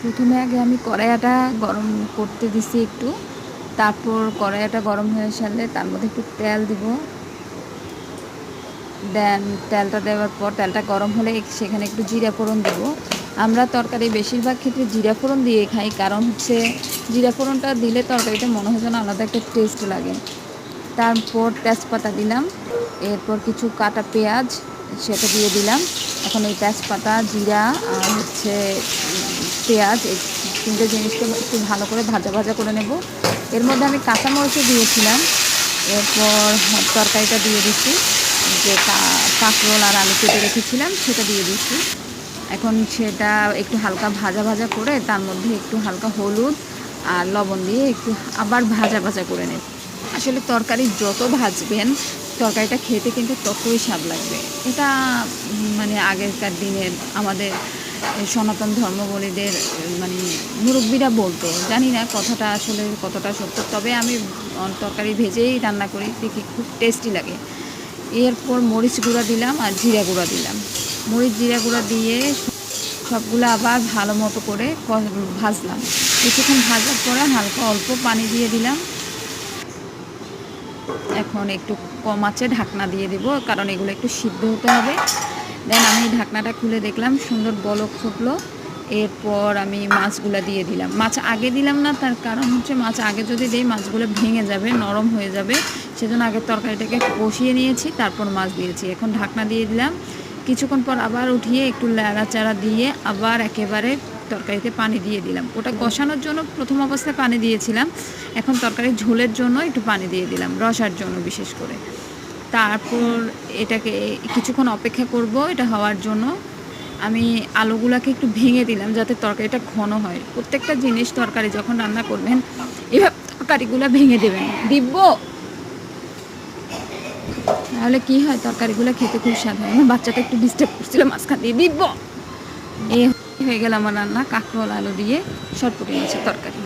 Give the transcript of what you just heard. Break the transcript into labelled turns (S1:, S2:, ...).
S1: প্রথমে আগে আমি কড়াইটা গরম করতে দিছি একটু, তারপর কড়াইটা গরম হয়ে সারলে তার মধ্যে একটু তেল দিব। দেন তেলটা দেওয়ার পর তেলটা গরম হলে সেখানে একটু জিরা ফোড়ন দেব। আমরা তরকারি বেশিরভাগ ক্ষেত্রে জিরা ফোড়ন দিয়ে খাই, কারণ হচ্ছে জিরা ফোড়নটা দিলে তরকারিটা মনে হয় যেন আলাদা একটা টেস্ট লাগে। তারপর তেজপাতা দিলাম, এরপর কিছু কাটা পেঁয়াজ সেটা দিয়ে দিলাম। এখন এই তেজপাতা, জিরা আর হচ্ছে পেঁয়াজ, এই তিনটে জিনিসকে একটু ভালো করে ভাজা ভাজা করে নেব। এর মধ্যে আমি কাঁচামরিচও দিয়েছিলাম। এরপর তরকারিটা দিয়ে দিচ্ছি, যে কাঁকরোল আর আলু কেটে রেখেছিলাম সেটা দিয়ে দিচ্ছি। এখন সেটা একটু হালকা ভাজা ভাজা করে তার মধ্যে একটু হালকা হলুদ আর লবণ দিয়ে একটু আবার ভাজা ভাজা করে নেব। আসলে তরকারি যত ভাজবেন তরকারিটা খেতে কিন্তু ততই স্বাদ লাগবে। এটা মানে আগেরকার দিনের আমাদের সনাতন ধর্মাবলীদের মানে মুরব্বীরা বলতো, জানি না কথাটা আসলে কতটা সত্য, তবে আমি তরকারি ভেজেই রান্না করি, দেখি খুব টেস্টি লাগে। এরপর মরিচ গুঁড়া দিলাম আর জিরা গুঁড়া দিলাম। মরিচ জিরা গুঁড়া দিয়ে সবগুলো আবার ভালো মতো করে ভাজলাম। কিছুক্ষণ ভাজার পরে হালকা অল্প পানি দিয়ে দিলাম। এখন একটু কম আঁচে ঢাকনা দিয়ে দেব, কারণ এগুলো একটু সিদ্ধ হতে হবে। দেন আমি ঢাকনাটা খুলে দেখলাম সুন্দর বলক ফুটলো। এরপর আমি মাছগুলো দিয়ে দিলাম। মাছ আগে দিলাম না, তার কারণ হচ্ছে মাছ আগে যদি দিই মাছগুলো ভেঙে যাবে, নরম হয়ে যাবে, সেজন্য আগে তরকারিটাকে কষিয়ে নিয়েছি, তারপর মাছ দিয়েছি। এখন ঢাকনা দিয়ে দিলাম। কিছুক্ষণ পর আবার উঠিয়ে একটু লাড়াচাড়া দিয়ে আবার একেবারে তরকারিতে পানি দিয়ে দিলাম। ওটা কষানোর জন্য প্রথম অবস্থায় পানি দিয়েছিলাম, এখন তরকারির ঝোলের জন্য একটু পানি দিয়ে দিলাম, রসার জন্য বিশেষ করে। তারপর এটাকে কিছুক্ষণ অপেক্ষা করব এটা হওয়ার জন্য। আমি আলুগুলাকে একটু ভেঙে দিলাম যাতে তরকারিটা ঘন হয়। প্রত্যেকটা জিনিস তরকারি যখন রান্না করবেন এভাবে তরকারিগুলো ভেঙে দেবেন, দিব তাহলে কি হয় তরকারিগুলো খেতে খুব স্বাদ হয়। আমার বাচ্চাটা একটু ডিস্টার্ব করছিল মাঝখান দিয়ে, দিব। এই হয়ে গেল আমার রান্না কাঁকরোল আলু দিয়ে সরপুঁটি মাছের তরকারি।